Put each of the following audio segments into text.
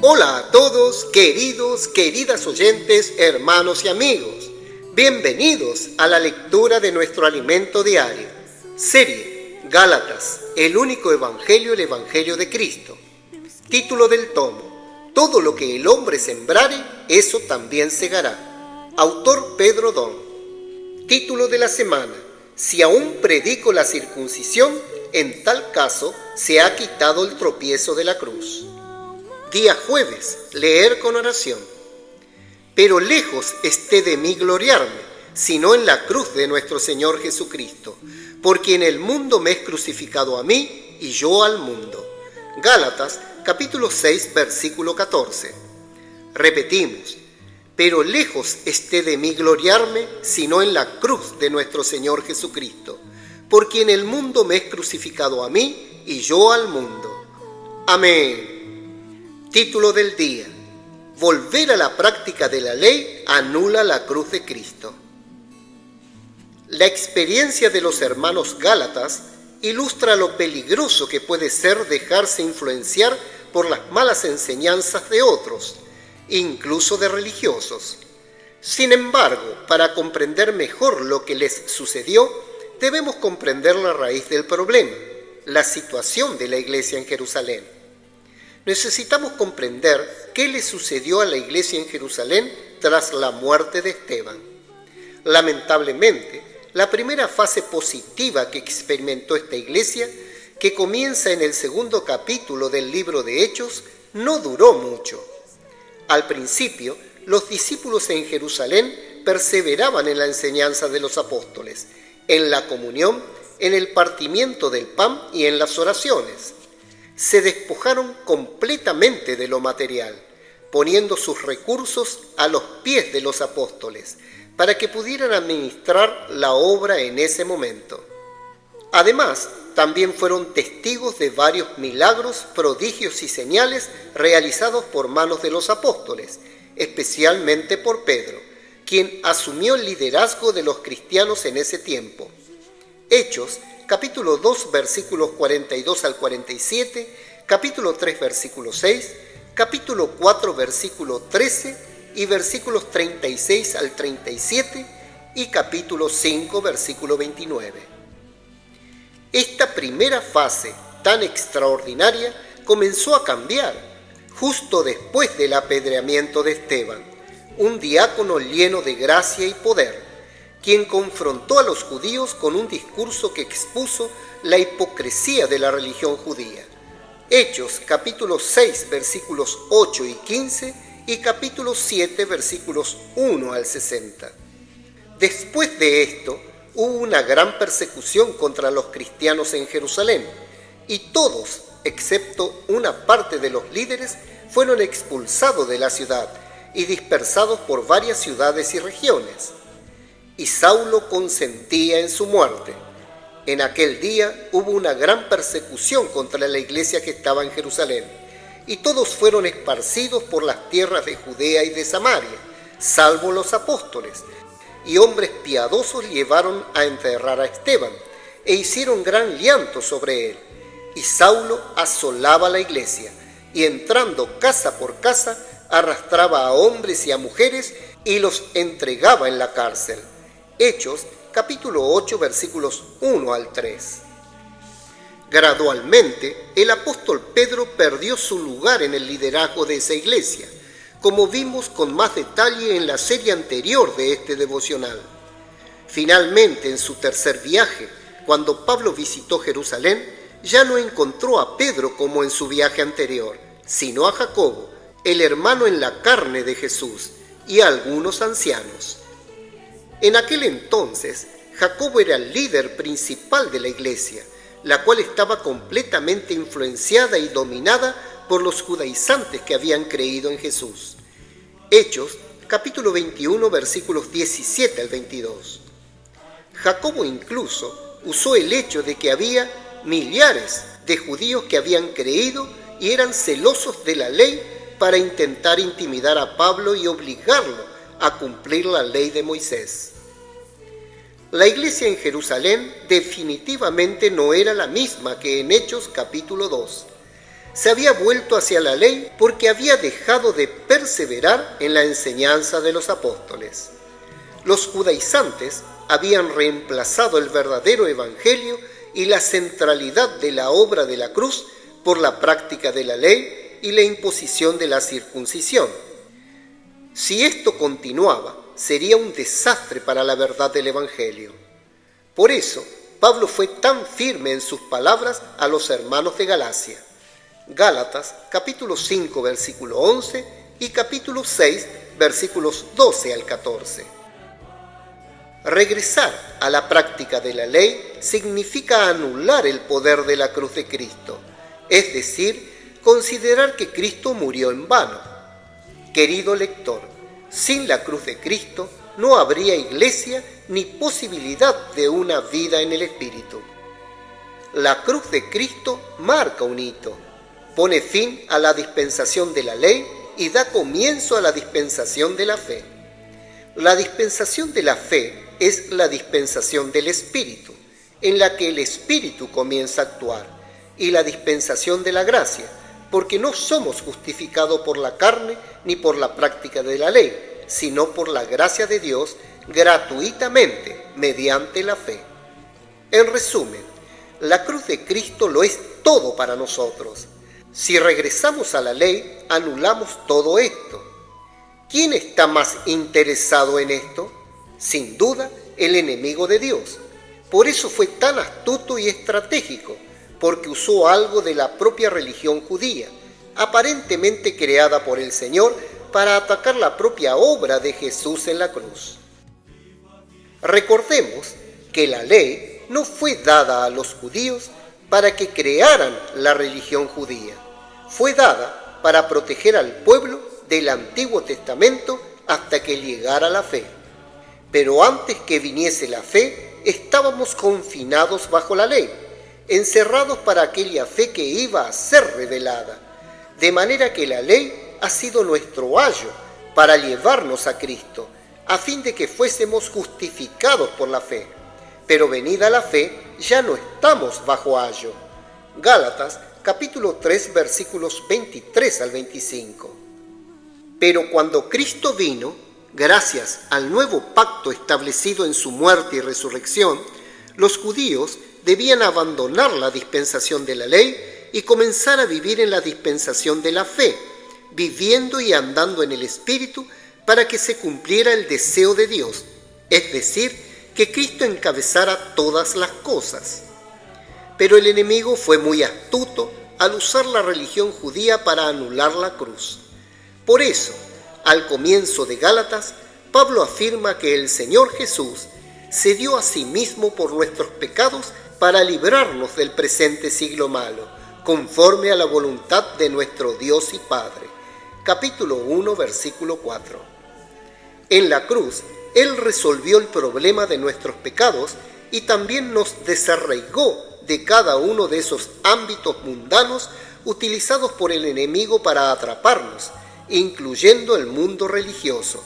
Hola a todos, queridas oyentes, hermanos y amigos. Bienvenidos a la lectura de nuestro alimento diario. Serie Gálatas, el único evangelio, el evangelio de Cristo. Título del tomo: Todo lo que el hombre sembrare, eso también segará. Autor Pedro Don. Título de la semana: Si aún predico la circuncisión, en tal caso se ha quitado el tropiezo de la cruz. Día jueves, leer con oración. Pero lejos esté de mí gloriarme, sino en la cruz de nuestro Señor Jesucristo, por quien el mundo me es crucificado a mí y yo al mundo. Gálatas, capítulo 6, versículo 14. Repetimos: pero lejos esté de mí gloriarme, sino en la cruz de nuestro Señor Jesucristo, por quien el mundo me es crucificado a mí y yo al mundo. Amén. Título del día: Volver a la práctica de la ley anula la cruz de Cristo. La experiencia de los hermanos gálatas ilustra lo peligroso que puede ser dejarse influenciar por las malas enseñanzas de otros, incluso de religiosos. Sin embargo, para comprender mejor lo que les sucedió, debemos comprender la raíz del problema, la situación de la iglesia en Jerusalén. Necesitamos comprender qué le sucedió a la iglesia en Jerusalén tras la muerte de Esteban. Lamentablemente, la primera fase positiva que experimentó esta iglesia, que comienza en el segundo capítulo del libro de Hechos, no duró mucho. Al principio, los discípulos en Jerusalén perseveraban en la enseñanza de los apóstoles, en la comunión, en el partimiento del pan y en las oraciones. Se despojaron completamente de lo material, poniendo sus recursos a los pies de los apóstoles, para que pudieran administrar la obra en ese momento. Además, también fueron testigos de varios milagros, prodigios y señales realizados por manos de los apóstoles, especialmente por Pedro, quien asumió el liderazgo de los cristianos en ese tiempo. Hechos, capítulo 2, versículos 42 al 47, capítulo 3, versículo 6, capítulo 4, versículo 13 y versículos 36 al 37 y capítulo 5, versículo 29. Esta primera fase tan extraordinaria comenzó a cambiar justo después del apedreamiento de Esteban, un diácono lleno de gracia y poder, quien confrontó a los judíos con un discurso que expuso la hipocresía de la religión judía. Hechos, capítulo 6, versículos 8 y 15 y capítulo 7, versículos 1 al 60. Después de esto, hubo una gran persecución contra los cristianos en Jerusalén, y todos, excepto una parte de los líderes, fueron expulsados de la ciudad y dispersados por varias ciudades y regiones. Y Saulo consentía en su muerte. En aquel día hubo una gran persecución contra la iglesia que estaba en Jerusalén, y todos fueron esparcidos por las tierras de Judea y de Samaria, salvo los apóstoles, y hombres piadosos llevaron a enterrar a Esteban, e hicieron gran llanto sobre él. Y Saulo asolaba la iglesia, y entrando casa por casa, arrastraba a hombres y a mujeres, y los entregaba en la cárcel. Hechos, capítulo 8, versículos 1 al 3. Gradualmente, el apóstol Pedro perdió su lugar en el liderazgo de esa iglesia, como vimos con más detalle en la serie anterior de este devocional. Finalmente, en su tercer viaje, cuando Pablo visitó Jerusalén, ya no encontró a Pedro como en su viaje anterior, sino a Jacobo, el hermano en la carne de Jesús, y a algunos ancianos. En aquel entonces, Jacobo era el líder principal de la iglesia, la cual estaba completamente influenciada y dominada por los judaizantes que habían creído en Jesús. Hechos, capítulo 21, versículos 17 al 22. Jacobo incluso usó el hecho de que había millares de judíos que habían creído y eran celosos de la ley para intentar intimidar a Pablo y obligarlo a cumplir la ley de Moisés. La iglesia en Jerusalén definitivamente no era la misma que en Hechos capítulo 2. se había vuelto hacia la ley porque había dejado de perseverar en la enseñanza de los apóstoles. Los judaizantes habían reemplazado el verdadero evangelio y la centralidad de la obra de la cruz por la práctica de la ley y la imposición de la circuncisión. Si esto continuaba, sería un desastre para la verdad del evangelio. Por eso, Pablo fue tan firme en sus palabras a los hermanos de Galacia. Gálatas, capítulo 5, versículo 11 y capítulo 6, versículos 12 al 14. Regresar a la práctica de la ley significa anular el poder de la cruz de Cristo, es decir, considerar que Cristo murió en vano. Querido lector, sin la cruz de Cristo no habría iglesia ni posibilidad de una vida en el Espíritu. La cruz de Cristo marca un hito, pone fin a la dispensación de la ley y da comienzo a la dispensación de la fe. La dispensación de la fe es la dispensación del Espíritu, en la que el Espíritu comienza a actuar, y la dispensación de la gracia, porque no somos justificados por la carne ni por la práctica de la ley, sino por la gracia de Dios gratuitamente mediante la fe. En resumen, la cruz de Cristo lo es todo para nosotros. Si regresamos a la ley, anulamos todo esto. ¿Quién está más interesado en esto? Sin duda, el enemigo de Dios. Por eso fue tan astuto y estratégico, porque usó algo de la propia religión judía, aparentemente creada por el Señor, para atacar la propia obra de Jesús en la cruz. Recordemos que la ley no fue dada a los judíos para que crearan la religión judía. Fue dada para proteger al pueblo del Antiguo Testamento hasta que llegara la fe. Pero antes que viniese la fe, estábamos confinados bajo la ley, encerrados para aquella fe que iba a ser revelada, de manera que la ley ha sido nuestro ayo para llevarnos a Cristo, a fin de que fuésemos justificados por la fe. Pero venida la fe, ya no estamos bajo ayo. Gálatas, capítulo 3, versículos 23 al 25. Pero cuando Cristo vino, gracias al nuevo pacto establecido en su muerte y resurrección, los judíos debían abandonar la dispensación de la ley y comenzar a vivir en la dispensación de la fe, viviendo y andando en el Espíritu para que se cumpliera el deseo de Dios, es decir, que Cristo encabezara todas las cosas. Pero el enemigo fue muy astuto al usar la religión judía para anular la cruz. Por eso, al comienzo de Gálatas, Pablo afirma que el Señor Jesús se dio a sí mismo por nuestros pecados para librarnos del presente siglo malo, conforme a la voluntad de nuestro Dios y Padre. Capítulo 1, versículo 4. En la cruz, Él resolvió el problema de nuestros pecados y también nos desarraigó de cada uno de esos ámbitos mundanos utilizados por el enemigo para atraparnos, incluyendo el mundo religioso.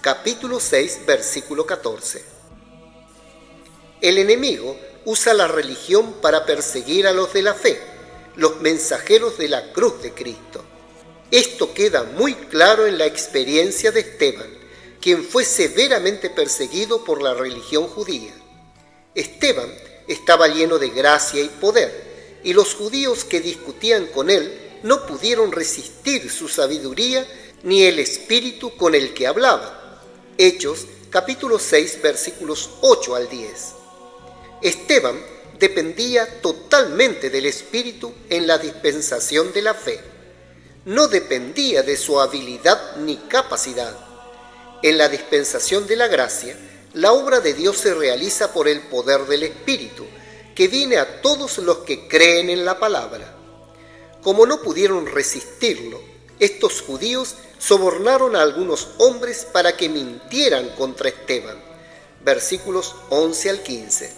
Capítulo 6, versículo 14. El enemigo usa la religión para perseguir a los de la fe, los mensajeros de la cruz de Cristo. Esto queda muy claro en la experiencia de Esteban, quien fue severamente perseguido por la religión judía. Esteban estaba lleno de gracia y poder, y los judíos que discutían con él no pudieron resistir su sabiduría ni el espíritu con el que hablaba. Hechos, capítulo 6, versículos 8 al 10. Esteban dependía totalmente del espíritu en la dispensación de la fe. No dependía de su habilidad ni capacidad. En la dispensación de la gracia, la obra de Dios se realiza por el poder del Espíritu, que viene a todos los que creen en la palabra. Como no pudieron resistirlo, estos judíos sobornaron a algunos hombres para que mintieran contra Esteban. Versículos 11 al 15.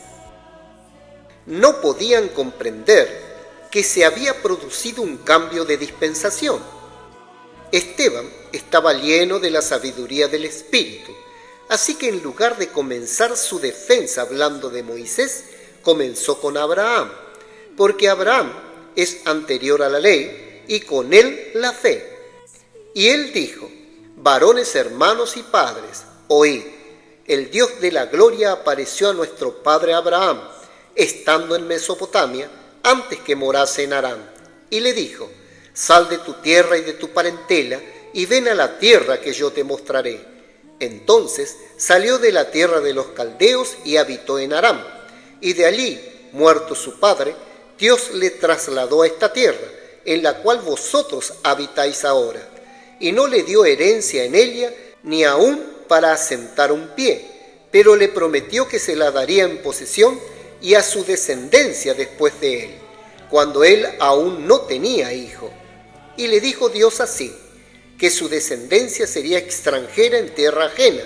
No podían comprender que se había producido un cambio de dispensación. Esteban estaba lleno de la sabiduría del Espíritu, así que en lugar de comenzar su defensa hablando de Moisés, comenzó con Abraham, porque Abraham es anterior a la ley, y con él la fe. Y él dijo: varones, hermanos y padres, oíd, el Dios de la gloria apareció a nuestro padre Abraham, estando en Mesopotamia, antes que morase en Harán, y le dijo: sal de tu tierra y de tu parentela, y ven a la tierra que yo te mostraré. Entonces salió de la tierra de los caldeos y habitó en Harán, y de allí, muerto su padre, Dios le trasladó a esta tierra, en la cual vosotros habitáis ahora, y no le dio herencia en ella, ni aun para asentar un pie, pero le prometió que se la daría en posesión y a su descendencia después de él, cuando él aún no tenía hijo. Y le dijo Dios así: que su descendencia sería extranjera en tierra ajena,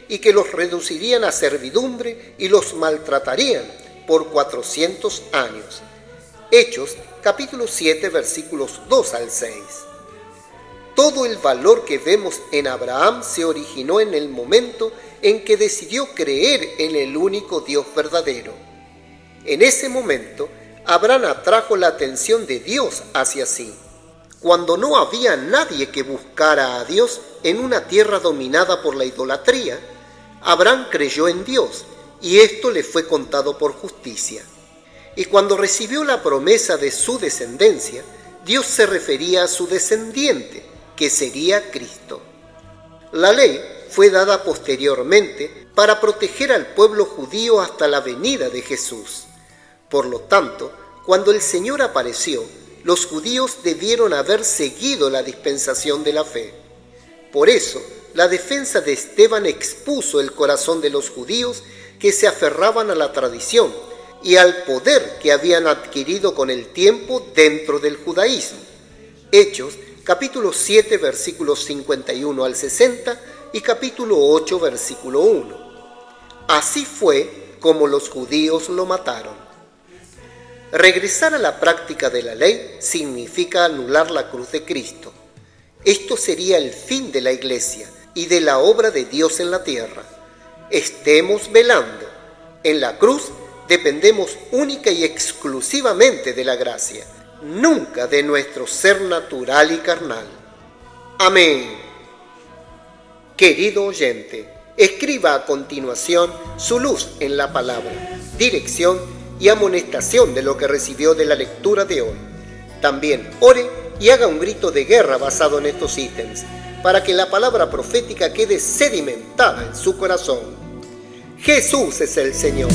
y que los reducirían a servidumbre y los maltratarían por 400 años. Hechos, capítulo 7, versículos 2 al 6. Todo el valor que vemos en Abraham se originó en el momento en que decidió creer en el único Dios verdadero. En ese momento, Abraham atrajo la atención de Dios hacia sí. Cuando no había nadie que buscara a Dios en una tierra dominada por la idolatría, Abraham creyó en Dios, y esto le fue contado por justicia. Y cuando recibió la promesa de su descendencia, Dios se refería a su descendiente, que sería Cristo. La ley fue dada posteriormente para proteger al pueblo judío hasta la venida de Jesús. Por lo tanto, cuando el Señor apareció, los judíos debieron haber seguido la dispensación de la fe. Por eso, la defensa de Esteban expuso el corazón de los judíos que se aferraban a la tradición y al poder que habían adquirido con el tiempo dentro del judaísmo. Hechos, capítulo 7, versículos 51 al 60 y capítulo 8, versículo 1. Así fue como los judíos lo mataron. Regresar a la práctica de la ley significa anular la cruz de Cristo. Esto sería el fin de la Iglesia y de la obra de Dios en la tierra. Estemos velando. En la cruz dependemos única y exclusivamente de la gracia, nunca de nuestro ser natural y carnal. Amén. Querido oyente, escriba a continuación su luz en la palabra, dirección y amonestación de lo que recibió de la lectura de hoy. También ore y haga un grito de guerra basado en estos ítems, para que la palabra profética quede sedimentada en su corazón. Jesús es el Señor.